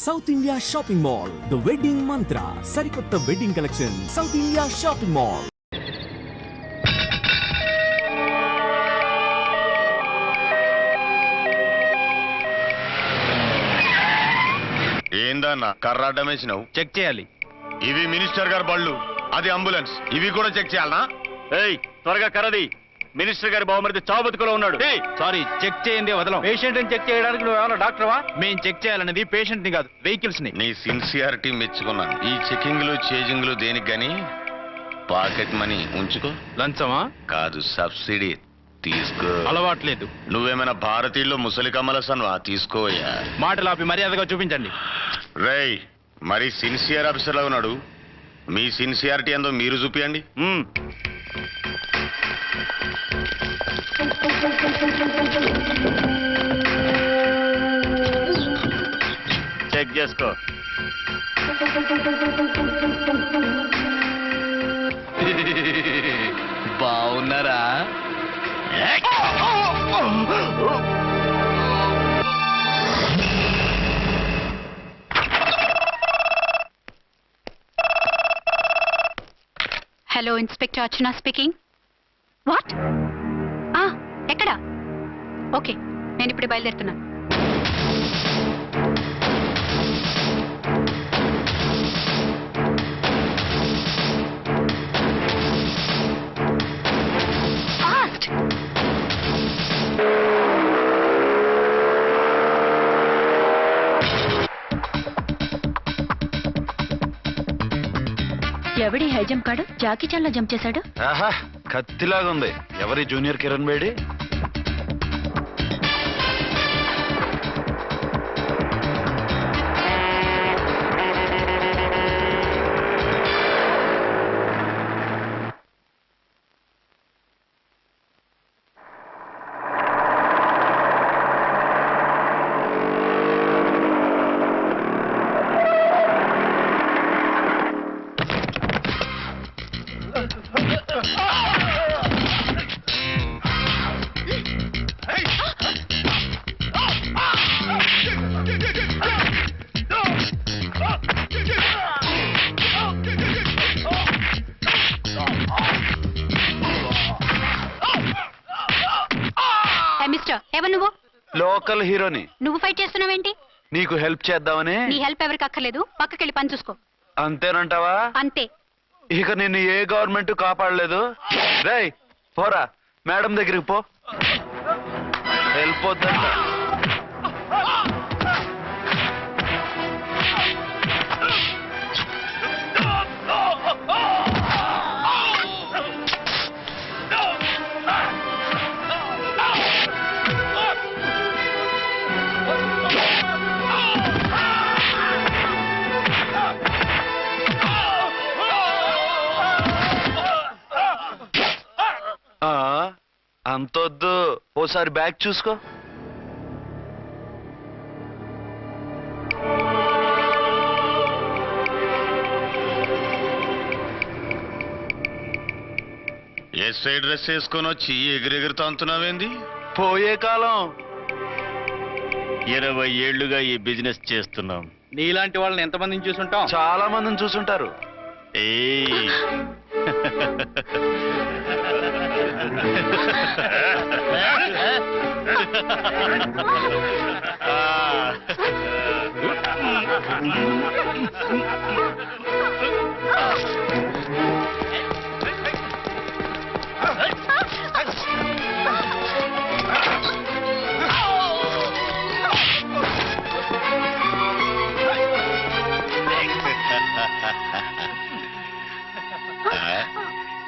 South India shopping mall the wedding మంత్ర సరికొత్త wedding collection south India shopping mall. ఏందన్నా కర్రాడ్డం వేసినావు? Check చేయాలి. ఇవి మినిస్టర్ గారి బళ్ళు, అది అంబులెన్స్, ఇవి కూడా చెక్ చేయాలనా? ఏయ్ త్వరగా కర్రది, మినిస్టర్ గారి బావమరిది చావు బతుకులో ఉన్నాడు. సారీ, చెక్ చేయండి వదలం. పేషెంట్ ని చెక్ చేయడానికి నువ్వు ఏమైనా డాక్టర్వా? మేము చెక్ చేయాలనేది పేషెంట్ ని కాదు, వెహికల్స్ ని. నీ సిన్సియారిటీ మెచ్చుకున్నాను. ఈ చెకింగ్లు చేజింగ్లు దేనికి గాని పాకెట్ మనీ ఉంచుకో. లంచమా? కాదు, సబ్సిడీ తీసుకో. అలవాట్లేదు. నువ్వేమైనా భారతీయుల్లో ముసలి కమలసన్వా? తీసుకోయా. మాటలు ఆపి మర్యాదగా చూపించండి. రేయ్, మరి సిన్సియర్ ఆఫీసర్ లా ఉన్నాడు. మీ సిన్సియారిటీ ఏందో మీరు చూపియండి. చెక్ చేసుకో. బాగున్నారా? Hello, inspector Archana speaking. What? ఎక్కడ? ఓకే, నేను ఇప్పుడు బయలుదేరుతున్నాను. ఫాస్ట్! ఎవడి హై జంప్ కాడు జాకీ చాన్ లా జంప్ చేశాడు. ఆహా, కత్తిలాగా ఉంది. ఎవరి జూనియర్ కిరణ్ బేడి? మిస్టర్, ఎవరు నువ్వు? లోకల్ హీరోని. నువ్వు ఫైట్ చేస్తున్నావేంటి? నీకు హెల్ప్ చేద్దామని. నీ హెల్ప్ ఎవరికి అక్కర్లేదు, పక్కకెళ్ళి పని చూసుకో. అంతేనంటావా? అంతే. ఇక నిన్ను ఏ గవర్నమెంట్ కాపాడలేదు. రేయ్ పోరా, మేడం దగ్గరికి పో. వెళ్ళిపోద్దంట. అంతొద్దు, ఓసారి బ్యాగ్ చూసుకో. ఎస్ఐ డ్రెస్ వేసుకొని వచ్చి ఎగిరెగురుతా అంటున్నావేంది? పోయే కాలం. 20 ఏళ్లుగా ఈ బిజినెస్ చేస్తున్నాం. నీలాంటి వాళ్ళని ఎంతమందిని చూసుంటాం? చాలా మందిని చూసుంటారు. ఏయ్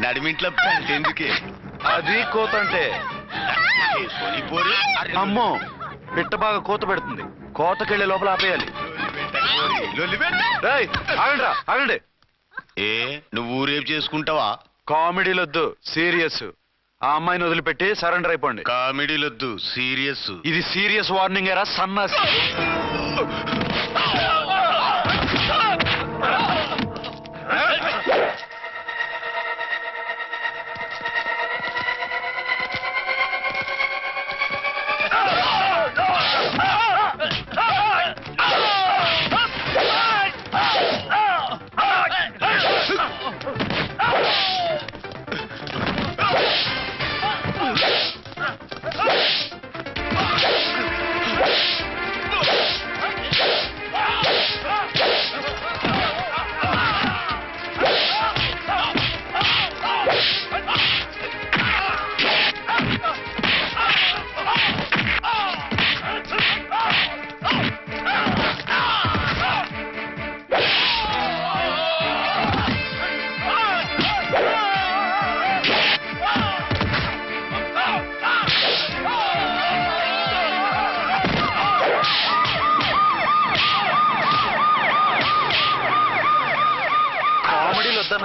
నడిమింట్లో ఎందుకే? అది కోత అంటే. అమ్మో, పిట్ట బాగా కోత పెడుతుంది. కోతకెళ్ళే లోపల ఆపేయాలి. ఆగండి, ఆగండి. ఏ, నువ్వు ఊరేపు చేసుకుంటావా? కామెడీలొద్దు, సీరియస్. ఆ అమ్మాయిని వదిలిపెట్టి సరెండర్ అయిపోండి. కామెడీలొద్దు, సీరియస్. ఇది సీరియస్ వార్నింగ్ ఏరా సన్నాసి.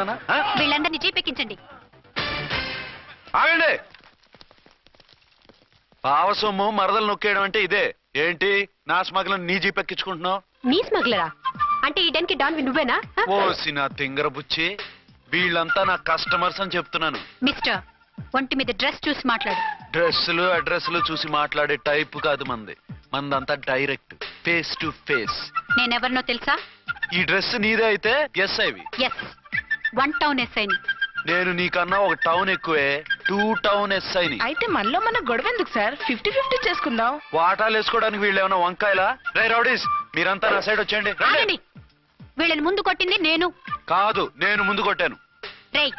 చేస్తున్నానా? వీళ్ళందరినీ జీపెక్కించండి. ఆగండి. పావసొమ్ము మరదలు నొక్కేయడం అంటే ఇదే. ఏంటి నా స్మగ్లం నీ జీప్ ఎక్కించుకుంటున్నావు? నీ స్మగ్లరా అంటే ఈ డెన్కి డాన్వి నువ్వేనా? ఓసి నా తింగర బుచ్చి, వీళ్ళంతా నా కస్టమర్స్ అని చెప్తున్నాను. మిస్టర్, ఒంటి మీద డ్రెస్ చూసి మాట్లాడు. డ్రెస్సులు అడ్రస్లు చూసి మాట్లాడే టైప్ కాదు మంది. మందంతా డైరెక్ట్, ఫేస్ టు ఫేస్. నేనెవరినో తెలుసా? ఈ డ్రెస్ నీదే అయితే ఎస్ఐవి. ఎస్, 1 టౌన్ ఎస్ఐని. నేను నీకన్నా ఒక టౌన్ ఎక్కువే, 2 టౌన్ ఎస్ఐని. అయితే మనలో మన గొడవ ఎందుకు సార్? 50-50 చేసుకుందాం. వాటాలు వేసుకోవడానికి వీళ్ళు ఏమైనా వంకాయలా? రే రౌడీస్, మీరంతా నా సైడ్ వచ్చేయండి. ఆగండి. వీళ్ళని ముందు కొట్టింది నేను కాదు, నేను ముందు కొట్టాను. రేయ్,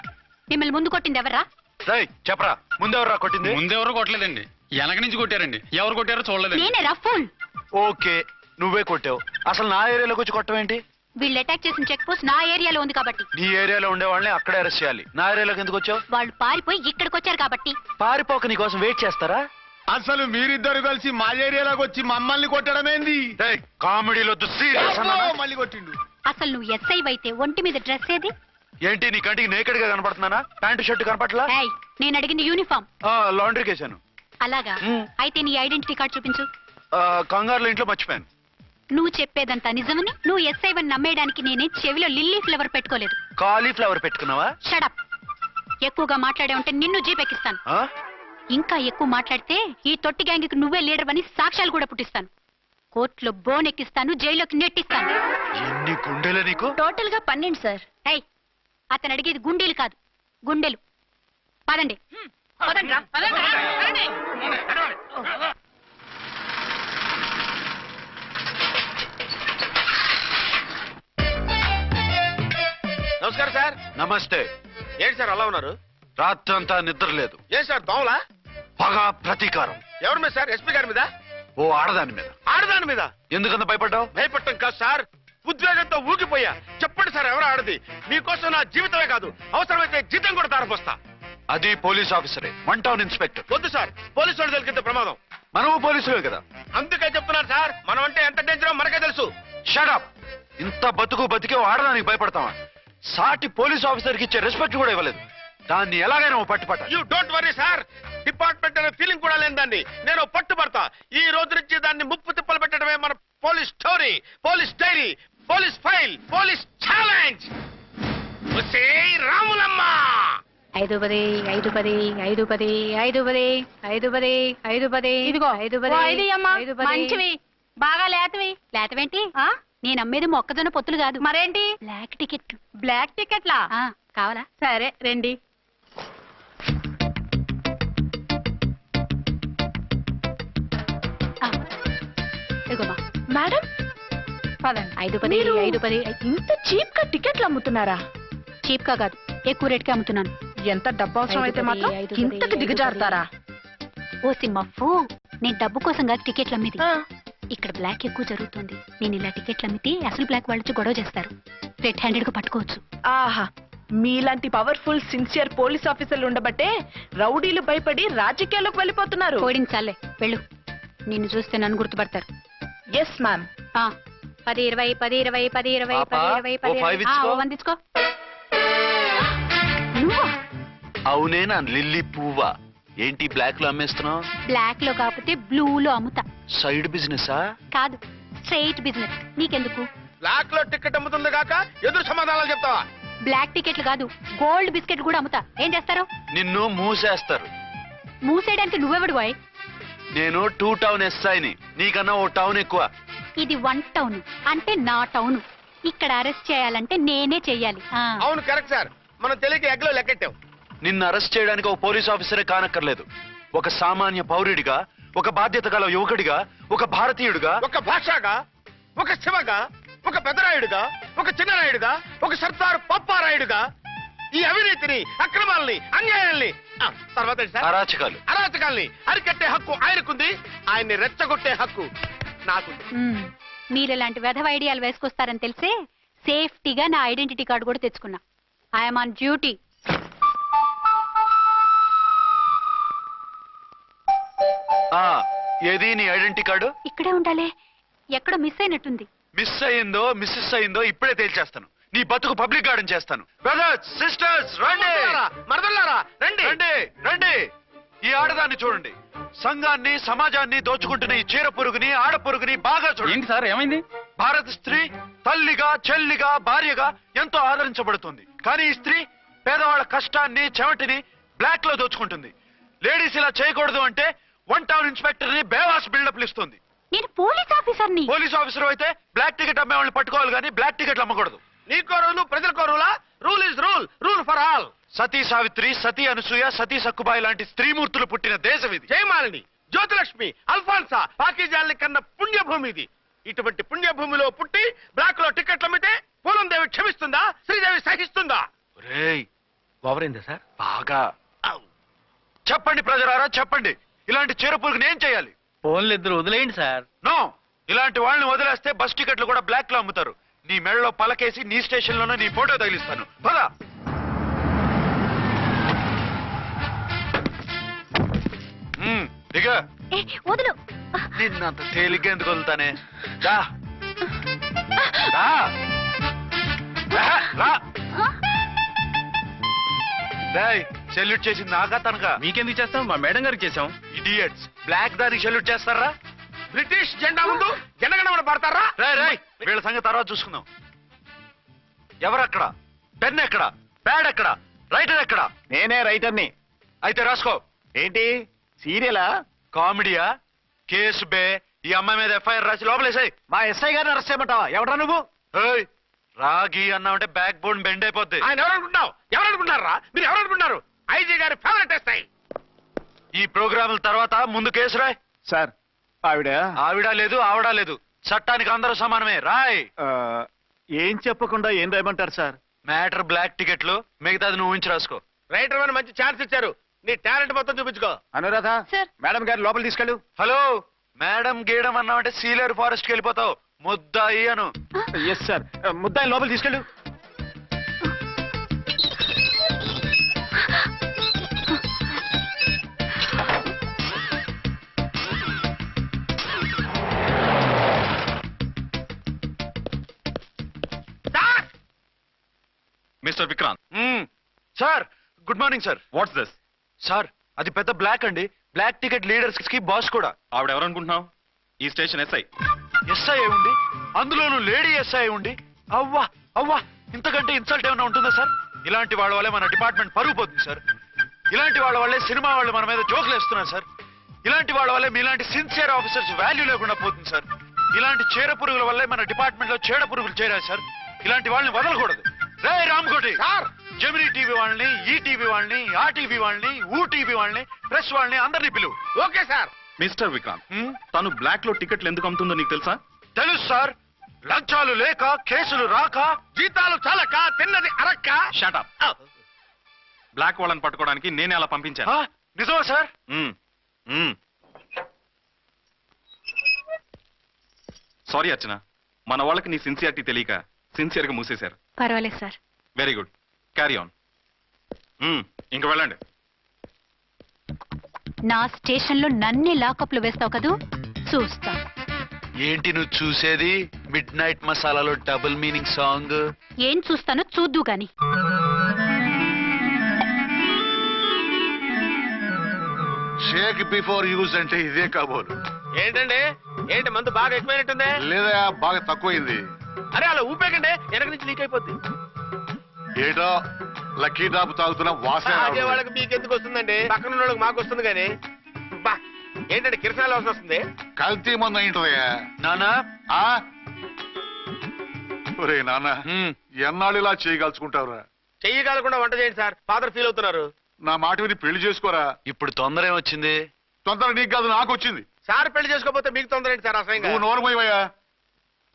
మిమ్మల్ని ముందు కొట్టింది ఎవరా? రేయ్ చెప్పరా, ముందెవరా కొట్టింది? ముందెవరో కొట్టలేదండి, వెనక నుంచి కొట్టారండి. ఎవరు కొట్టారో చూడలేదండి. నేనే రఫూల్. ఓకే, నువ్వే కొట్టావు. అసలు నా ఏరియాలోకి వచ్చి కొట్టవేంటి? వీళ్ళు అటాక్ చేసిన చెక్ పోస్ట్ నా ఏరియాలో ఉంది కాబట్టి. నీ ఏరియాలో ఉండే వాళ్ళని అక్కడే అరెస్ట్ చేయాలి. నా ఏరియాలోకి ఎందుకు వచ్చావు? వాళ్ళు పారిపోయి ఇక్కడికి వచ్చారు కాబట్టి. పారిపోక నీ కోసం వెయిట్ చేస్తారా? అసలు మీరిద్దరు కలిసి మా ఏరియాలోకి వచ్చి మమ్మల్ని కొట్టడమేంది? కామెడీలో మళ్ళీ కొట్టిండు. అసలు నువ్వు ఎస్ఐ అయితే ఒంటి మీద డ్రెస్ ఏది? ఏంటి నీ కంటికి నేకెడ్ గా కనపడుతున్నానా? Pant shirt కనపట్లా? ఏయ్, నేను అడిగింది యూనిఫామ్. లాండ్రీకి వేసాను. అలాగా? అయితే నీ ఐడెంటిటీ కార్డ్ చూపించు. కంగారులో ఇంట్లో మర్చిపోయాను. నువ్వు చెప్పేదంతా నిజమని నువ్వు ఎస్ఐ వని నమ్మేయడానికి నేనే చెవిలో లిల్లీ ఫ్లవర్ పెట్టుకోలేదు. కాలీఫ్లవర్ పెట్టుకున్నావా? షడప్. ఎక్కువగా మాట్లాడే ఉంటే నిన్ను జీపెక్కిస్తాను. ఆ? ఇంకా ఎక్కువ మాట్లాడితే ఈ తొట్టి గ్యాంగ్కి నువ్వే లీడర్ అని సాక్ష్యాలు కూడా పుట్టిస్తాను. కోర్టులో బోన్ ఎక్కిస్తాను, జైల్లోకి నెట్టిస్తాను. ఎన్ని గుండెలు నీకు? టోటల్ గా 12 సార్. ఏయ్, అతను అడిగేది గుండెలు కాదు, గుండెలు. పదండి. నమస్కారం సార్. నమస్తే. ఏంటి సార్ అలా ఉన్నారు? రాత్రంతా నిద్ర లేదు. ఏం సార్ దోమలా? పగ ప్రతీకారం. ఎవరి మీద సార్? ఎస్పీ గారి మీద? ఓ ఆడదాని మీద. ఆడదాని మీద? ఎందుకంత భయపడ్డావు? భయపడటం కాదు సార్, ఉద్వేగంతో ఊగిపోయా. చెప్పండి సార్, ఎవరు ఆడది? మీకోసం నా జీవితమే కాదు, అవసరమైతే జీతం కూడా తారపోస్తా. అది పోలీస్ ఆఫీసరే, 1 టౌన్ ఇన్స్పెక్టర్. వద్దు సార్, పోలీసు వాళ్ళు దొరికితే ప్రమాదం. మనము పోలీసులే కదా. అందుకే చెప్తున్నారు సార్, మనం అంటే ఎంత డేంజరో మనకే తెలుసు. షడప్. ఇంత బతికే ఆడదానికి భయపడతావా? సాటి పోలీస్ ఆఫీసర్ కి ఇచ్చే రెస్పెక్ట్ కూడా ఇవ్వలేదు. దాన్ని ఎలాగైనా పట్టుపట్ట. You don't worry sir, department అనే ఫీలింగ్ కూడా లేని దాన్ని నేను పట్టుబడతా. ఈ రోజు నుంచి దాన్ని ముప్పు తిప్పలు పెట్టడమే మన police story, police diary, police file, police challenge. Ramulamma 5 10 5 10 5 10 5 10 5 10 5 10. ఇదిగో 5 10 మంచివి, బాగా లేతవి. లేతవేంటి? నేను అమ్మేది మొక్కజొన్న పొత్తులు కాదు. మరేంటి? బ్లాక్ టికెట్లు. బ్లాక్ టికెట్లా? కావాలా? సరే రండి. మేడం పదండి. 5 10 5 10. ఇంత చీప్ గా టికెట్లు అమ్ముతున్నారా? చీప్ గా కాదు, ఎక్కువ రేట్ కి అమ్ముతున్నాను. ఎంత డబ్బు అవసరం అయితే మాత్రం ఇంతకు దిగజారుతారా? ఓ సిమ్మఫు, నేను డబ్బు కోసం కాదు టికెట్లు అమ్మేది. ఇక్కడ బ్లాక్ ఎక్కువ జరుగుతుంది. నేను ఇలా టికెట్లు అమ్మితే అసలు బ్లాక్ వాళ్ళు వచ్చి గొడవ చేస్తారు. రెడ్ హ్యాండెడ్ గా పట్టుకోవచ్చు. ఆహా, మీలాంటి పవర్ఫుల్ సిన్సియర్ పోలీస్ ఆఫీసర్లు ఉండబట్టే రౌడీలు భయపడి రాజకీయాల్లోకి వెళ్ళిపోతున్నారు. ఓడించాలే, వెళ్ళు. నిన్ను చూస్తే నన్ను గుర్తుపడతారు. Yes ma'am. 10 20 10 20 10 20 10 20 10 20. వందించుకో. అవునే నా లిల్లీ పువ్వా. ఏంటి బ్లాక్ లో అమ్మేస్తున్నావు? బ్లాక్ లో కాకపోతే బ్లూ లో అమ్ముతా. సైడ్ బిజినెసా? కాదు, స్ట్రైట్ బిజినెస్. నీకెందుకు? బ్లాక్ లో టికెట్ అమ్ముతుంది కాక ఎదురు సమాధానాలు చెప్తావా? బ్లాక్ టికెట్లు కాదు, గోల్డ్ బిస్కెట్ కూడా అమ్ముతా. ఏం చేస్తారు? నిన్ను మూసేస్తారు. మూసేయడానికి నువ్వెవడు బాయ్? నేను 2 టౌన్ ఎస్ఐని, నీకన్నా ఓ టౌన్ ఎక్కువ. ఇది 1 టౌన్ అంటే నా టౌన్. ఇక్కడ అరెస్ట్ చేయాలంటే నేనే చెయ్యాలి. అవును, కరెక్ట్ సార్. మనం తెలియక ఎగ్లో లెక్కెట్టాం. నిన్ను అరెస్ట్ చేయడానికి ఒక పోలీస్ ఆఫీసరే కానక్కర్లేదు. ఒక సామాన్య పౌరుడిగా, ఒక బాధ్యత గల యువకుడిగా, ఒక భారతీయుడిగా, ఒక భాషగా, ఒక శివగా, ఒక పెద్దరాయుడుగా, ఒక చిన్నరాయుడుగా, ఒక సర్దార్ పప్పారాయుడుగా ఈ అవినీతిని, అక్రమాలని, అన్యాయాల్ని, తర్వాత అరాచకాల్ని అరికట్టే హక్కు ఆయనకుంది. ఆయన్ని రెచ్చగొట్టే హక్కు నాకుంది. మీరు ఇలాంటి వెధవ ఐడియాలు వేసుకొస్తారని తెలిసే సేఫ్టీగా నా ఐడెంటిటీ కార్డు కూడా తెచ్చుకున్నా. I'm on duty. ఏది నీ ఐడెంటిటీ కార్డు? ఇక్కడే ఉండాలి. ఎక్కడో మిస్ అయినట్టుంది. మిస్ అయిందో మిస్సెస్ అయిందో ఇప్పుడే తేల్చేస్తాను. నీ బతుకు పబ్లిక్ గార్డెన్ చేస్తాను. బ్రదర్స్, సిస్టర్స్, రండి, మరదల్లారా రండి. రండి, రండి. ఈ ఆడదాన్ని చూడండి. సంఘాన్ని, సమాజాన్ని దోచుకుంటున్న ఈ చీర పురుగుని, ఆడ పురుగుని బాగా చూడండి. ఏంటి సార్ ఏమైంది? భారత స్త్రీ తల్లిగా, చెల్లిగా, భార్యగా ఎంతో ఆదరించబడుతుంది. కానీ ఈ స్త్రీ పేదవాళ్ళ కష్టాన్ని, చెమటిని బ్లాక్ లో దోచుకుంటుంది. లేడీస్ ఇలా చేయకూడదు అంటే 1 టౌన్ ఇన్స్పెక్టర్ ని బేవాస్ బిల్డప్లు ఇస్తుంది. నేను పోలీస్ ఆఫీసర్ని. పోలీస్ ఆఫీసర్ అయితే బ్లాక్ టికెట్ అమ్మే వాళ్ళని పట్టుకోవాలి కానీ బ్లాక్ టికెట్లు అమ్మకూడదు. నీకో రూలు, ప్రజలకో రూలా? Rule is rule, rule for all. Sati Savitri, Sati Anasuya, Sati Sakkubai లాంటి స్త్రీమూర్తులు పుట్టిన దేశం ఇది. జయమాలిని, జ్యోతిలక్ష్మి, అల్ఫాన్సా, పాకిజాల్ని కన్న పుణ్యభూమి ఇది. ఇటువంటి పుణ్యభూమిలో పుట్టి బ్లాక్ లో టికెట్లు అమ్మితే పూలందేవి క్షమిస్తుందా? శ్రీదేవి సహిస్తుందా? రేయ్, ఓవరైందా సార్? బాగా చెప్పండి ప్రజలారా, చెప్పండి. ఇలాంటి చీర పురుగుని ఏం చేయాలి? ఫోన్లు ఇద్దరు వదిలేయండి సార్. నో, ఇలాంటి వాళ్ళని వదిలేస్తే బస్ టికెట్లు కూడా బ్లాక్ లో అమ్ముతారు. నీ మెడలో పలకేసి నీ స్టేషన్ లోనే నీ ఫోటో తగిలిస్తాను. పద. దిగ. వదులు. నిన్నంత తేలిగ్గా ఎందుకు వదులుతానే? రా. రా. రా. రేయ్, సెల్యూట్ చేసింది నాకా తనకా? మీకెందుకు చేస్తాం? మా మేడం గారికి చేసాం. ఇడియట్స్, బ్లాక్ దానికి సెల్యూట్ చేస్తారా? బ్రిటిష్ జెండా ముందు జనగణమన పడతారా? రాయ్ రాయ్, వీళ్ళ సంగతి తర్వాత చూసుకుందాం. ఎవరక్కడ? పెన్ ఎక్కడ? ప్యాడ్ ఎక్కడ? రైటర్ ఎక్కడ? నేనే రైటర్ని. అయితే రాసుకో. ఏంటి సీరియలా? కామెడీయా? కేసు బే. ఈ అమ్మాయి మీద ఎఫ్ఐఆర్ రాసి లోపలేసాయి. మా ఎస్ఐ గారిని అరెస్ట్ చేయమంటావా? ఎవడా నువ్వు? ఏయ్, రాగి అన్నామంటే బ్యాక్ బోన్ బెండ్ అయిపోద్ది. ఆయన ఎవరనుకుంటున్నావు? ఎవరనుకుంటున్నారా మీరు? ఎవరనుకుంటున్నారు? ఐజీ గారి ఫేవరెట్ ఎస్ఐ. ఈ ప్రోగ్రాముల తర్వాత ముందు కేసు రాయ్. సార్ ఆవిడ ఆవిడ లేదు, ఆవిడ లేదు. చట్టానికి అందరూ సమానమే. రాయ్. ఏం చెప్పకుండా ఏం రాయమంటారు సార్? మ్యాటర్ బ్లాక్ టికెట్లు, మిగతాది నువ్వు ఉంచి రాసుకో. రైటర్ అని మంచి ఛాన్స్ ఇచ్చారు. నీ టాలెంట్ మొత్తం చూపించుకో. అనురాధ, సార్. మేడం గారు లోపల తీసుకెళ్ళు. హలో, మేడం గీయడం అన్నామంటే సీలేరు ఫారెస్ట్ కి వెళ్ళిపోతావు. ముద్దాయి అను. Yes sir. ముద్దాయి లోపల తీసుకెళ్ళు. Mister Vikrant, sir, good morning sir. What's this? Sir, అది పెద్ద బ్లాక్ అండి. బ్లాక్ టికెట్ లీడర్స్ కి బాస్ కూడా. ఆవిడ ఎవరనుకుంటున్నావు? ఈ స్టేషన్ ఎస్ఐ. ఎస్ఐ అయి ఉండి, అందులోనూ లేడీ ఎస్ఐ ఉండి, అవ్వా అవ్వా, ఇంతకంటే ఇన్సల్ట్ ఏమైనా ఉంటుందా సార్? ఇలాంటి వాళ్ళ వల్లే మన డిపార్ట్మెంట్ పరుగు పోతుంది సార్. ఇలాంటి వాళ్ళ వల్లే సినిమా వాళ్ళు మన మీద జోకులు వేస్తున్నారు సార్. ఇలాంటి వాళ్ళ వల్లే మీలాంటి సిన్సియర్ ఆఫీసర్స్ వాల్యూ లేకుండా పోతుంది సార్. ఇలాంటి చీర పురుగుల వల్లే మన డిపార్ట్మెంట్ లో చీడ పురుగులు చేరారు సార్. ఇలాంటి వాళ్ళని వదలకూడదు. రే రామ్కోటి సార్, జమినీ టీవీ వాళ్ళని, ఈ టీవీ వాళ్ళని, ఆ టీవీ వాళ్ళని, ఊ టీవీ వాళ్ళని, ప్రెస్ వాళ్ళని అందరినీ పిలువు. Okay sir. మిస్టర్ విక్రాంత్, తను బ్లాక్ లో టికెట్లు ఎందుకు అమ్ముతుందో నీకు తెలుసా? తెలుసు సార్. లంచాలు లేక, కేసులు రాక, జీతాలు చాలక, తిన్నది అరక్క. Shut up. బ్లాక్ వాళ్ళని పట్టుకోవడానికి నేనే అలా పంపించాను. ఆ, నిజమా సార్? సారీ అర్చన, మన వాళ్ళకి నీ సిన్సియారిటీ తెలియక సిన్సియర్ గా మూసేశారు. పర్వాలేదు sir. Very good, carry on. ఇంక వెళ్ళండి. నా స్టేషన్ లో నన్నే లాకప్ లో వేస్తావు కదూ? చూస్తా. ఏంటి నువ్వు చూసేది? మిడ్ నైట్ మసాలాలో డబుల్ మీనింగ్ సాంగ్. ఏం చూస్తానో చూద్దు గాని. షేక్ బిఫోర్ యూజ్ అంటే ఇదే కాబోలు. ఏంటండి, ఏంటి మందు బాగా ఎక్కువైనట్టుంది? లేదా బాగా తక్కువైంది. అరే అలా ఊపేకండి, వెనక నుంచి లీక్ అయిపోద్ది. ఏటో లక్కీ డ్రాప్ తాగుతున్న వాసన అదే రావడం. వాళ్ళకి మీకు ఎందుకు వస్తుందండి? పక్కన ఉన్న వాళ్ళకి మాకు వస్తుంది కానీ. బా, ఏంటంటే కిరసనాల వాసన వస్తుంది. కల్తీ మందు అయింటదయ్యా. నానా, ఆ? ఒరే నాన్న, ఎన్నాళ్ళు ఇలా చేయగలుచుకుంటావురా? చెయ్యగలకుండా వంట చేయండి సార్, ఫాదర్ ఫీల్ అవుతున్నారు. నా మాట విని పెళ్లి చేసుకోరా. ఇప్పుడు తొందర ఏమొచ్చింది? తొందర నీకు కాదు, నాకు వచ్చింది. సార్ పెళ్లి చేసుకోకపోతే మీకు తొందర ఏంటి సార్? అసహ్యంగా. నువ్వు నోరుమోయవయ్యా.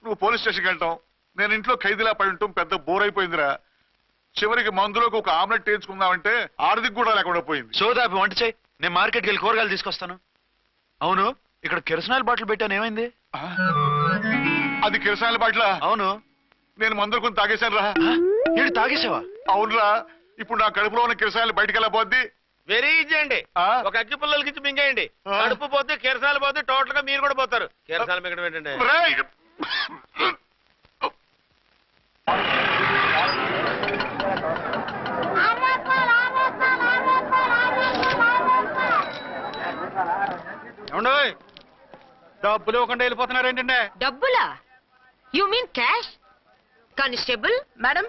నువ్వు పోలీస్ స్టేషన్కి వెళ్తాం, నేను ఇంట్లో ఖైదీలా పడి ఉంటాం. పెద్ద బోర్ అయిపోయిందిరా. చివరికి మందులోకి ఒక ఆమ్లెట్ వేయించుకుందామంటే ఆర్థిక కూడా లేకుండా పోయింది. సోదాపి వంట చేయి, నేను మార్కెట్కి వెళ్ళి కూరగాయలు తీసుకొస్తాను. అవును, ఇక్కడ కిరసనాయిల్ బాటిల్ పెట్టాను, ఏమైంది? ఆ? అది కిరసాయల బాట్ల. అవును. నేను మందులు కొని తాగేశాను రా. ఏంటి తాగేసావా? అవునురా. ఇప్పుడు నా కడుపులో ఉన్న కిరసాయలు బయటికి వెళ్ళబోద్ది. వెరీ ఈజీ అండి. ఆ? ఒక అగ్గి పుల్లలకి ఇచ్చి మింగేయండి. ఆ? కడుపు పోతే కిరసాలు పోతే టోటల్ గా మీరు కూడా పోతారు. కిరసాలు మింగడం ఏంటండి? రేయ్! డబ్బులు ఇవ్వకుండా వెళ్ళిపోతున్నారు ఏంటంటే? డబ్బులా? You mean cash? Constable madam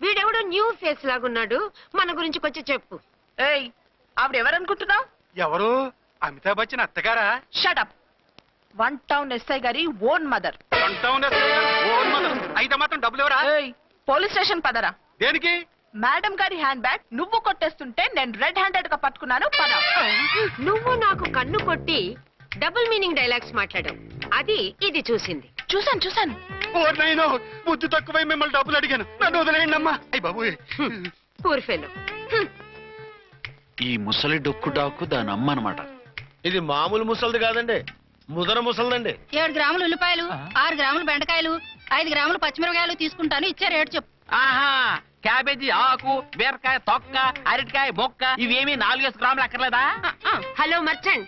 వీడెవడో న్యూ ఫేస్ లాగున్నాడు, మన గురించి కొంచెం చెప్పు. ఏయ్ ఆవిడ ఎవరనుకుంటున్నావు? ఎవరు? అమితాబ్ బచ్చన్ అత్తగారా? షటప్. 1 టౌన్ ఎస్ఐ గారి ఓన్ మదర్. అయితే మాత్రం డబ్బులు ఎవరా? ఏయ్ పోలీస్ స్టేషన్ పదరా. దేనికి? మేడం గారి హ్యాండ్ బ్యాగ్ నువ్వు కొట్టేస్తుంటే నేను రెడ్ హ్యాండెడ్ గా పట్టుకున్నాను. పద. నువ్వు నాకు కన్ను కొట్టి డబుల్ మీనింగ్ డైలాగ్స్ మాట్లాడావు, అది ఇది చూసింది. చూసాను. ఓర్నైనా బుద్ధి తక్కువై మిమ్మల్ని డబ్బులు అడిగాను, నన్ను వదిలేయండి అమ్మా. అయ్య బాబు, పూర్ ఫెలో. ఈ ముసలి డొక్కు డాకు దాని అమ్మ అనమాట. ఇది మామూలు ముసలిది కాదండి, ముదర ముసలిదండి. 7 గ్రాములు ఉల్లిపాయలు, 6 గ్రాములు బెండకాయలు, 5 గ్రాములు పచ్చిమిరపకాయలు తీసుకుంటాను. ఇచ్చే రేటు చెప్పు. ఆహా, క్యాబేజీ ఆకు, బీరకాయ తొక్క, అరటికాయ బొక్క ఇవేమి 4 గ్రాములు అక్కర్లేదా? హలో మర్చండ్,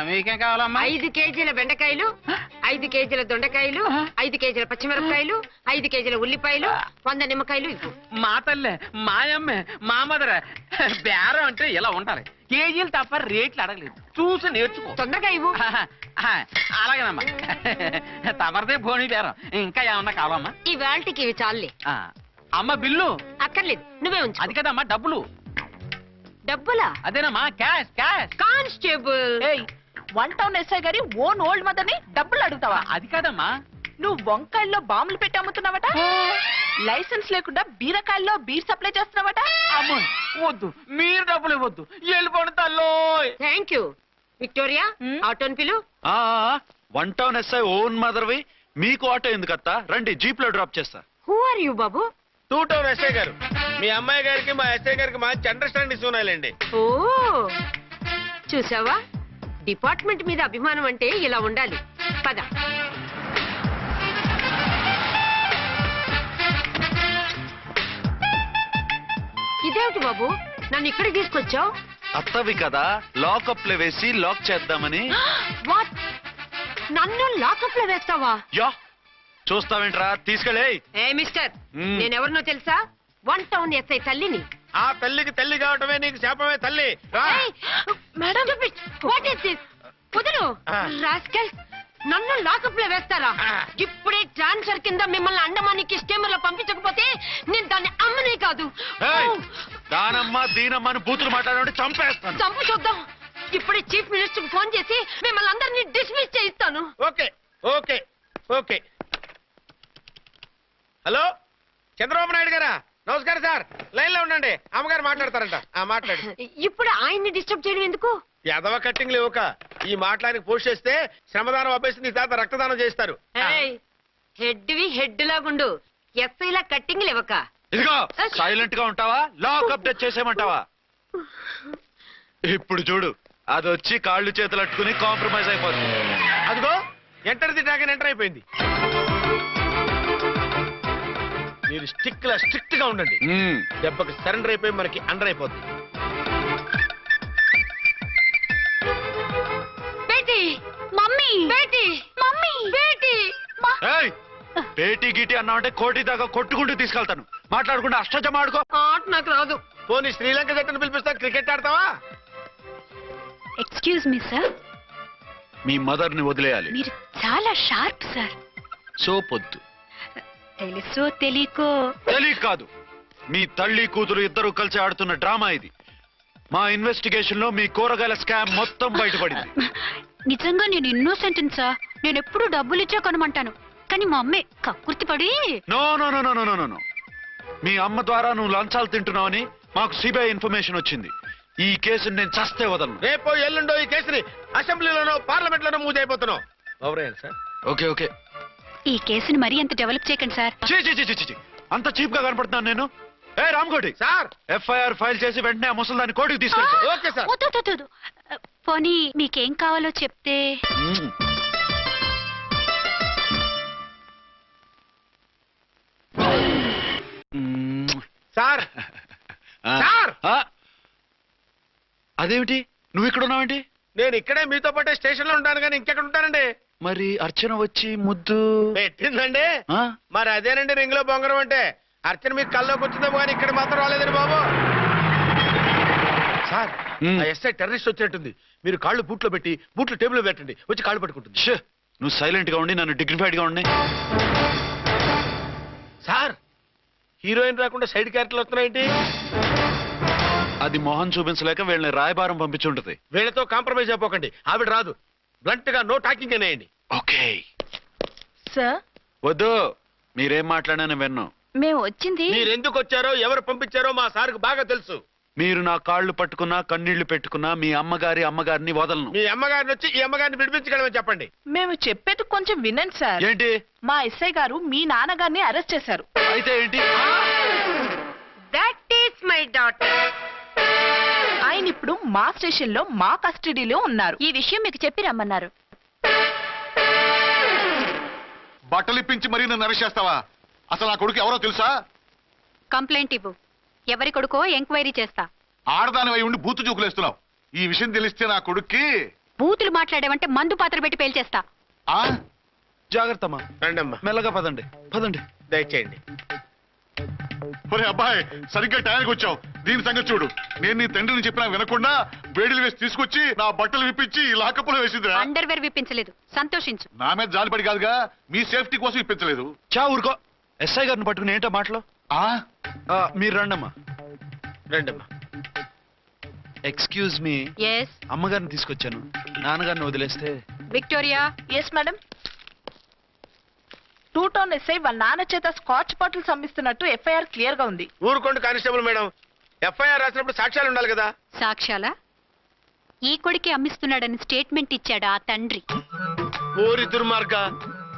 మీకేం కావాలమ్మా? 5 కేజీల బెండకాయలు, 5 కేజీల దొండకాయలు, 5 కేజీల పచ్చిమిరపకాయలు, 5 కేజీల ఉల్లిపాయలు, 100 నిమ్మకాయలు ఇవ్వు. మా తల్లే, మాయమ్మే, మా మదర బేరం అంటే ఇలా ఉండాలి. కేజీలు తప్ప రేట్లు అడగలేదు, చూసి నేర్చుకో. తొందరగా ఇవ్వు. అలాగేనమ్మా. తమరిదే భోని బేరం. ఇంకా ఏమన్నా కావాలమ్మా? ఈ వేల్టికి ఇవి చాలే. అమ్మ బిల్లు అక్కర్లేదు, నువ్వే ఉంచు. అది కదమ్మా డబ్బులు. డబ్బులా? అదేనమ్మా క్యాష్ క్యాష్. కానిస్టేబుల్, ఏయ్ 1 టౌన్ ఎస్ఐ గారి ఓన్ ఓల్డ్ మదర్ ని డబ్బులు అడుగుతావా? అది కదమ్మా. నువ్వు వంకాయల్లో బాంబులు పెట్టి అమ్ముతున్నావట, లైసెన్స్ లేకుండా బీరకాయల్లో బీర్ సప్లై చేస్తున్నావట. అమ్మో వద్దు, మీరు డబ్బులు ఇవ్వద్దు, వెళ్ళిపోండి తల్లో. Thank you. విక్టోరియా, ఆటోన్ పిలు. 1 టౌన్ ఎస్ఐ ఓన్ మదర్వి, మీకు ఆటో ఎందుకత్తా? రండి, జీప్ లో డ్రాప్ చేస్తా. హూ ఆర్ యూ బాబు? 2 టౌన్ ఎస్ఐ గారు, మీ అమ్మాయి గారికి మా ఎస్ఐ గారికి మంచి అండర్స్టాండింగ్స్ ఉన్నాయండి. ఓ చూసావా, డిపార్ట్మెంట్ మీద అభిమానం అంటే ఇలా ఉండాలి. పద. ఇదేమిటి బాబు, నన్ను ఇక్కడికి తీసుకొచ్చావు? అత్తవి కదా, లాకప్ లో వేసి లాక్ చేద్దామని. వాట్? నన్ను లాకప్ లో వేస్తావా? యా, చూస్తావేంట్రా, తీసుకెళ్ళే. ఏ మిస్టర్, నేనెవరినో తెలుసా? 1 టౌన్ ఎస్ఐ తల్లిని. ఆ తల్లికి తల్లి కావటమే నీకు శాపమే తల్లి. రా. Madam, what is this? వదులు. రాస్కల్, నన్ను లాకప్ లో వేస్తారా? ఇప్పుడే ట్రాన్స్ఫర్ కింద మిమ్మల్ని అండమానికి స్టీమర్ లో పంపించకపోతే నేను దాన్ని అమ్మనే కాదు. దానమ్మ దీనమ్మని బూతులు మాట్లాడే చంపేస్తాను. చంపు చూద్దాం. ఇప్పుడే చీఫ్ మినిస్టర్ కి ఫోన్ చేసి మిమ్మల్ని అందరినీ డిస్మిస్ చేయిస్తాను. Okay okay okay. Hello, Chandrababu Naidu గారా? నమస్కారం సార్, లైన్ లో ఉండండి, అమ్మగారు మాట్లాడతారంట. మాట్లాడు. ఇప్పుడు ఆయన్ని డిస్టర్బ్ చేయడం ఎందుకు? ఎదవ కట్టింగ్ లేవుక ఈ మాట్లాడికి పోస్ట్ చేస్తే శ్రమదానం అభ్యసి నీ తాత రక్తదానం చేస్తారు. హెడ్ లాగుండు, ఎస్ఐలా కట్టింగ్ లేవక. ఇదిగో సైలెంట్ గా ఉంటావా, లాక్ అప్డేట్ చేసేయమంటావా? ఇప్పుడు చూడు, అది వచ్చి కాళ్ళు చేతులు అట్టుకుని కాంప్రమైజ్ అయిపోతుంది. అదిగో ఎంటర్ ది డ్రాగన్ ఎంటర్ అయిపోయింది. మీరు స్ట్రిక్ట్ గా ఉండండి, దెబ్బకి సరెండర్ అయిపోయి మనకి అండర్ అయిపోతుంది. Beti, mummy, Beti, mummy, Beti. ఏయ్, పేటీ గీటీ అన్నావంటే కోటి దాకా కొట్టుకుంటూ తీసుకెళ్తాను. మాట్లాడకుండా అష్టజమ ఆడుకో. ఆట నాకు రాదు. పోనీ శ్రీలంక జట్టును పిలిపిస్తా, క్రికెట్ ఆడతావా? ఎక్స్క్యూజ్ మీ సార్, మీ మదర్ ని వదిలేయాలి. మీరు చాలా షార్ప్ సార్. సోపొద్దు. తెలుసో తెలియకో. తెలియక కాదు, మీ తల్లి కూతురు ఇద్దరు కలిసి ఆడుతున్న డ్రామా ఇది. మా ఇన్వెస్టిగేషన్ లో మీ కూరగాయల స్కామ్ మొత్తం బయటపడింది. నిజంగా నేను ఇన్నోసెంట్ సార్. నేను ఎప్పుడు డబ్బులు ఇచ్చా కొనమంటాను, కానీ మా అమ్మే కక్కుర్తి పడి. No no no no no no no. మీ అమ్మ ద్వారా నువ్వు లంచాలు తింటున్నావని మాకు సిబిఐ ఇన్ఫర్మేషన్ వచ్చింది. ఈ కేసుని నేను చస్తే వదలను. రేపో ఎల్లుండో ఈ కేసుని అసెంబ్లీలోనో పార్లమెంట్ లోనో మూవ్ అయిపోతున్నావు. Sir okay okay. ఈ కేసుని మరీ అంత డెవలప్ చేయకండి సార్. అంత చీప్ గా కనపడుతున్నాను నేను? ఏ రామ్కోటి సార్, ఎఫ్ఐఆర్ ఫైల్ చేసి వెంటనే ఆ ముసలిదాన్ని కోర్టుకి తీసుకెళ్తా. Okay sir. వద్దు, వద్దు, వద్దు. పోనీ మీకేం కావాలో చెప్తే. సార్ సార్, అదేమిటి నువ్వు ఇక్కడ ఉన్నావేంటి? నేను ఇక్కడే మీతో పాటే స్టేషన్ లో ఉంటాను, కానీ ఇంకెక్కడ ఉంటానండి? మరి అర్చన వచ్చి ముద్దు పెట్టిందండి. ఆ? మరి అదేనండి రింగ్ లో బొంగరం అంటే. అర్చన మీకు కల్లోకి వచ్చిందేమో కానీ ఇక్కడ మాత్రం రాలేదండి బాబు. సార్, ఆ ఎస్ఐ టెర్రరిస్ట్ వచ్చినట్టుంది. మీరు కాళ్ళు బూట్లో పెట్టి బూట్లు టేబుల్ పెట్టండి, వచ్చి కాళ్ళు పట్టుకుంటుంది. నువ్వు సైలెంట్ గా ఉండి నన్ను డిగ్నిఫైడ్ గా ఉండి. సార్ హీరోయిన్ రాకుండా సైడ్ క్యారెక్టర్లు వస్తున్నాయేంటి? అది మొహం చూపించలేక వీళ్ళని రాయబారం పంపించుంటది. వీళ్ళతో కాంప్రమైజ్ అయిపోకండి. ఆవిడ రాదు. బ్లంట్ గా నో టాకింగ్ అనేయండి. ఓకే సార్ వద్దు, మీరేం మాట్లాడానని విన్ను. మేము వచ్చింది మీరు ఎందుకు వచ్చారో ఎవరు పంపించారో మా సార్కు బాగా తెలుసు. మీరు నా కాళ్ళు పట్టుకున్నా కన్నీళ్లు పెట్టుకున్నా మీ అమ్మగారిని వదలను. మీ అమ్మగారిని వచ్చి ఈ అమ్మగారిని విడిపించగలమని చెప్పండి. మేము చెప్పేది కొంచెం వినండి సార్. ఏంటి? మా ఎస్ఐ గారు మీ నాన్నగారిని అరెస్ట్ చేశారు. అయితే ఏంటి? That is my daughter. ఆయన ఇప్పుడు మా స్టేషన్ లో మా కస్టడీలో ఉన్నారు. ఈ విషయం మీకు చెప్పి రమ్మన్నారు. బట్టలు ఇప్పించి మరీ నన్ను అరెస్ట్ చేస్తావా? అసలు నా కొడుకు ఎవరో తెలుసా? కంప్లైంట్ ఇవ్వు. ఎవరి కొడుకో ఎంక్వైరీ చేస్తా. ఆడదాని అయి ఉండి బూతు చూకులేస్తున్నావు. ఈ విషయం తెలిస్తే నా కొడుక్కి బూతులు మాట్లాడేవంటే మందు పాత్ర పెట్టి పేల్చేస్తా. ఆ జాగ్రత్తమ్మా, రండమ్మా, మెల్లగా పదండి పదండి. దయచేయండి. ఒరే అబ్బాయి, సరిగ్గా టయానికి వచ్చావు. దీని సంగతి చూడు. నేను నీ తండ్రిని చెప్పినా వినకుండా వేడిలు వేసి తీసుకొచ్చి నా బట్టలు విప్పించి ఈ లాకప్పులో వేసిందిరా. అండర్వేర్ విప్పించలేదు, సంతోషించు. నా మీద జాలిపడి కాదుగా, మీ సేఫ్టీ కోసం ఇప్పించలేదు. చా ఊరుకో. ఎస్ఐ గారిని పట్టుకుని ఏంటో మాటలు. మీరు రండమ్మా. రండమ్మా. Excuse me. ఎస్ అమ్మగారిని తీసుకొచ్చాను. నాన్నగారిని వదిలేస్తే. Victoria. Yes madam. 2 town SI వాళ్ళ నాన్న చేత స్కాచ్ బాటిల్స్ అమ్మిస్తున్నట్టు ఎఫ్ఐఆర్ క్లియర్ గా ఉంది. ఊరుకోండి కానిస్టేబుల్ మేడం. ఎఫ్ఐఆర్ రాసినప్పుడు సాక్ష్యాలు ఉండాలి కదా. సాక్ష్యాలా? ఈ కొడుకే అమ్మిస్తున్నాడని స్టేట్మెంట్ ఇచ్చాడు ఆ తండ్రి. ఓరి దుర్మార్గ,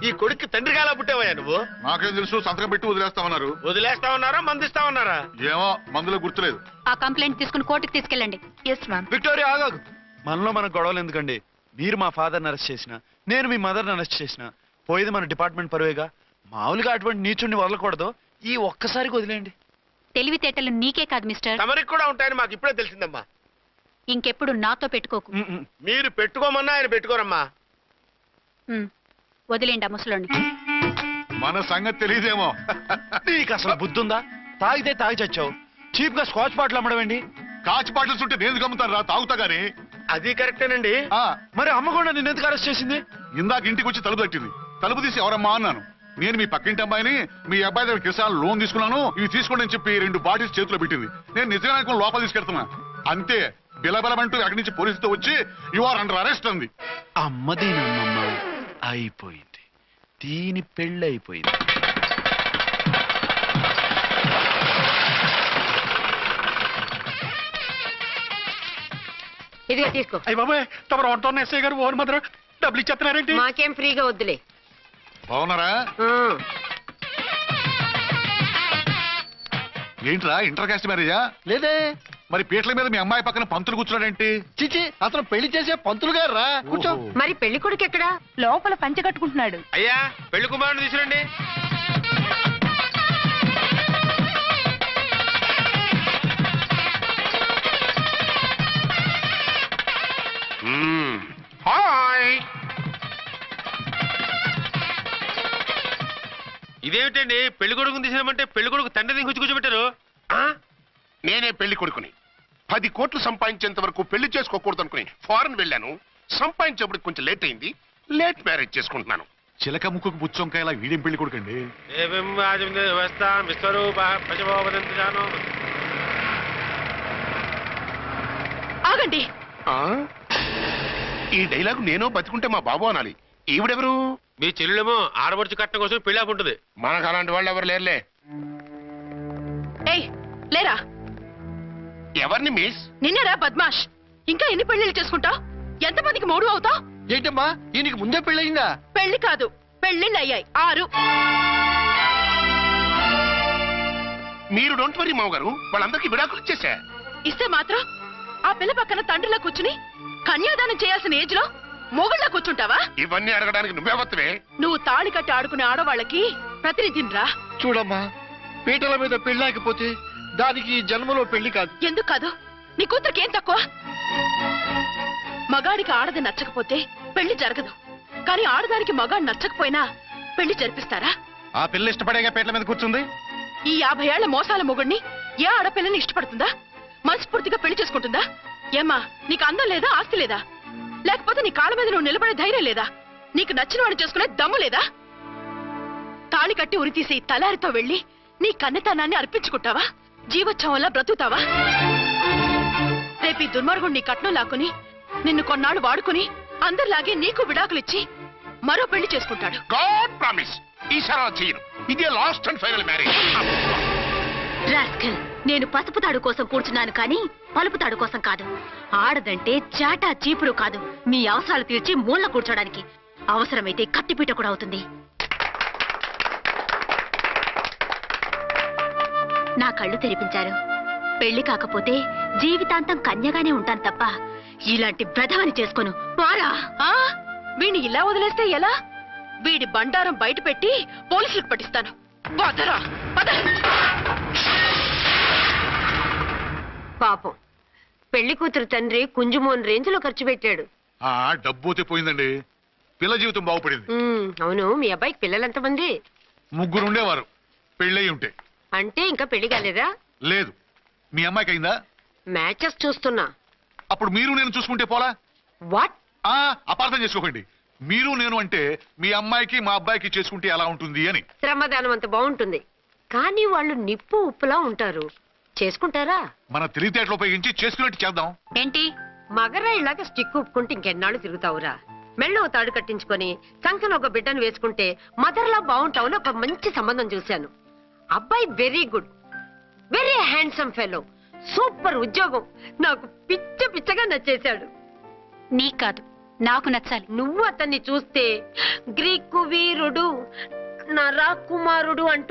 ఈ కొడుక్కి తండ్రిగా ఎలా పుట్టావయ్యా నువ్వు? నాకేం తెలుసు, సంతకం పెట్టి వదిలేస్తామన్నారు. వదిలేస్తామన్నారా మందిస్తామన్నారా? ఏమో, మందులో గుర్తులేదు. ఆ కంప్లైంట్ తీసుకుని కోర్టుకు తీసుకెళ్ళండి. Yes ma'am. విక్టోరియా ఆగాగు. మనలో మన గొడవలు ఎందుకండి? మీరు మా ఫాదర్ని అరెస్ట్ చేసిన, నేను మీ మదర్ని అరెస్ట్ చేసిన, పోయేది మన డిపార్ట్మెంట్ పరువేగా. మామూలుగా అటువంటి నీచుడిని వదలకూడదు. ఈ ఒక్కసారికి వదిలేయండి. తెలివితేటలు నీకే కాదు మిస్టర్, తమరికి కూడా ఉంటాయని మాకు ఇప్పుడే తెలిసిందమ్మా. ఇంకెప్పుడు నాతో పెట్టుకోకు. మీరు పెట్టుకోమన్నా ఆయన పెట్టుకోరమ్మా. వదిలేండి ఆ ముసలోని. మన సంగతి తెలియదేమో. నీకు అసలు బుద్ధుందా? తాగితే తాగి చచ్చావు. చీప్ గా స్కాచ్ బాటిల్ అమ్మడమేంటి? కాచి బాటిల్స్ ఉంటే నేను గమ్ముతాను రా, తాగుతా గానీ. అది కరెక్టేనండి. మరి అమ్మ కూడా నిన్ను ఎందుకు అరెస్ట్ చేసింది? ఇందాక ఇంటికి వచ్చి తలుపు తట్టింది. తలుపు తీసి ఎవరమ్మా అన్నాను. నేను మీ పక్కింటి అమ్మాయిని, మీ అబ్బాయి దగ్గర కిసాన్ లోన్ తీసుకున్నాను, ఇవి తీసుకోండి అని చెప్పి 2 బాటిల్స్ చేతిలో పెట్టింది. నేను నిజంగా అనుకుని లోపల తీసుకెళ్తున్నా. అంతే, బిలబలమంటూ అక్కడి నుంచి పోలీసుతో వచ్చి యు ఆర్ అండర్ అరెస్ట్ అంది. అమ్మదీనమ్మమ్మ అయిపోయింది. దీని పెళ్ళి అయిపోయింది. ఇదిగా తీసుకో. అయ్య బాబాయ్, తమరు వంట ఎస్ఐ గారు ఓన్ మాత్రం డబ్బులు ఇచ్చేస్తున్నారేంటి? మాకేం ఫ్రీగా వద్దులే. బాగున్నారా? ఏంట్రా, ఇంటర్ కాస్ట్ మ్యారేజా? లేదే. మరి పీటల మీద మీ అమ్మాయి పక్కన పంతులు కూర్చున్నాడేంటి? చిచి, అతను పెళ్లి చేసే పంతులు గారు రా. కూర్చో. మరి పెళ్లి కొడుకు ఎక్కడా? లోపల పంచె కట్టుకుంటున్నాడు. అయ్యా, పెళ్లి కుమారుని తీసుకురండి. హాయ్. ఇదేమిటండి, పెళ్లి కొడుకుని తీసినామంటే పెళ్లి కొడుకు తండ్రిని కూర్చోబెట్టారు. నేనే పెళ్లి కొడుకుని. 10 కోట్లు సంపాదించేంత వరకు పెళ్లి చేసుకోకూడదు అనుకుని ఫారెన్ వెళ్ళాను. సంపాదించేప్పుడు కొంచెం లేట్ అయింది. లేట్ మ్యారేజ్ చేసుకుంటున్నాను. చిలక ముక్కుకు బుచ్చొంకాయలా వీడేం పెళ్లి కొడుకండి? ఆగండి. ఈ డైలాగ్ నేనో బతికుంటే మా బాబు అనాలి. ఈవిడెవరు? మీ చెల్లెమో ఆడబడుచు కట్టడం కోసం పెళ్లి ఆకుంటుంది. మనకు అలాంటి వాళ్ళు ఎవరు లేరులే. ఏయ్ లేరా. ఎవరిని మిస్? నిన్నరా బద్మాష్. ఇంకా ఎన్ని పెళ్లిళ్ళు చేసుకుంటావు? ఎంతమందికి మూడు అవుతావు? ఏంటమ్మా, ఈయనకి ముందే పెళ్ళయిందా? పెళ్లి కాదు, పెళ్లిళ్ళు అయ్యాయి 6. మీరు డోంట్ వరీ మావ గారు, వాళ్ళందరికీ విడాకులు ఇచ్చేసా. ఇస్తే మాత్రం ఆ పిల్ల పక్కన తండ్రిలా కూర్చుని కన్యాదానం చేయాల్సిన ఏజ్ లో మొగుళ్ళ కూర్చుంటావా? ఇవన్నీ అడగడానికి నువ్వే వత్తవే. నువ్వు తాళి కట్టి ఆడుకునే ఆడవాళ్ళకి ప్రతినిధినిరా. చూడమ్మా, పీటల మీద పెళ్ళాకపోతే దానికి జన్మలో పెళ్లి కాదు. ఎందుకు కాదు? నీ కూతురికి ఏం తక్కువ? మగాడికి ఆడది నచ్చకపోతే పెళ్లి జరగదు. కానీ ఆడదానికి మగాడు నచ్చకపోయినా పెళ్లి జరిపిస్తారా? ఆ పిల్ల ఇష్టపడేగా పీటల మీద కూర్చుంది. ఈ 50 ఏళ్ల మోసాల మొగుడిని ఏ ఆడపిల్లని ఇష్టపడుతుందా? మనస్ఫూర్తిగా పెళ్లి చేసుకుంటుందా? ఏమ్మా, నీకు అందం లేదా, ఆస్తి లేదా? లేకపోతే నీ కాళ్ళ మీద నువ్వు నిలబడే ధైర్యం లేదా? నీకు నచ్చిన వాడిని చేసుకునే దమ్ము లేదా? తాళి కట్టి ఉరితీసే ఈ తలారితో వెళ్ళి నీ కన్నెతనాన్ని అర్పించుకుంటావా? జీవోత్సవంలా బ్రతుకుతావా? రేపు ఈ దుర్మార్గుడు నీ కట్నం లాక్కుని నిన్ను కొన్నాళ్ళు వాడుకుని అందరిలాగే నీకు విడాకులిచ్చి మరో పెళ్లి చేసుకుంటాడు. గాడ్ ప్రామిస్ ఈసారి అలా చేయను. ఇదే last and final marriage. Rascal, నేను పసుపు తాడు కోసం కూర్చున్నాను కానీ పలుపు తాడు కోసం కాదు. ఆడదంటే చాటా చీపురు కాదు, మీ అవసరాలు తీర్చి మూల కూర్చోడానికి. అవసరమైతే కత్తిపీట కూడా అవుతుంది. నా కళ్ళు తెరిపించారు. పెళ్లి కాకపోతే జీవితాంతం కన్యగానే ఉంటాను తప్ప ఇలాంటి బ్రధవని చేసుకోను. పోరా! వీణ్ణి ఇలా వదిలేస్తే ఎలా? వీడి బండారం బయట పెట్టి పోలీసులకు పట్టిస్తాను. వదరా, పద. పాపం పెళ్లి కూతురు తండ్రి కుంజుమోన్ రేంజ్ లో ఖర్చు పెట్టాడు. ఆ డబ్బు పోయిందండి. పిల్ల జీవితం బాగుపడింది. అవును, మీ అబ్బాయికి పిల్లలెంతమంది? 3 ఉండేవారు. పెళ్ళయి ఉంటే. అంటే ఇంకా పెళ్లి కాలేదా? లేదు. మీ అమ్మాయికి అయిందా? మ్యాచెస్ చూస్తున్నా. అప్పుడు మీరు నేను చూసుకుంటే పోలా? వాట్? అపార్థం చేసుకోకండి. మీరు నేను అంటే మీ అమ్మాయికి మా అబ్బాయికి చేసుకుంటే ఎలా ఉంటుంది అని. శ్రమదానం అంత బాగుంటుంది, కానీ వాళ్ళు నిప్పు ఉప్పులా ఉంటారు. చేసుకుంటారా? మన తెలివితేటలు ఉపయోగించి చేసుకున్నట్టు చేద్దాం. ఏంటి? మగరాయిలాగా స్టిక్ ఉప్పుకుంటే ఇంకెన్నాళ్ళు తిరుగుతావురా? మెళ్ళో తాడు కట్టించుకొని సంఖ్యలో ఒక బిడ్డను వేసుకుంటే మదర్లా బాగుంటావుని ఒక మంచి సంబంధం చూశాను. అబ్బాయి very good, very handsome fellow, super ఉద్యోగం. నాకు పిచ్చగా నచ్చేశాడు. నీకు కాదు, నాకు నచ్చాలి. నువ్వు అతన్ని చూస్తే గ్రీకు వీరుడు, నా రాకుమారుడు అంటూ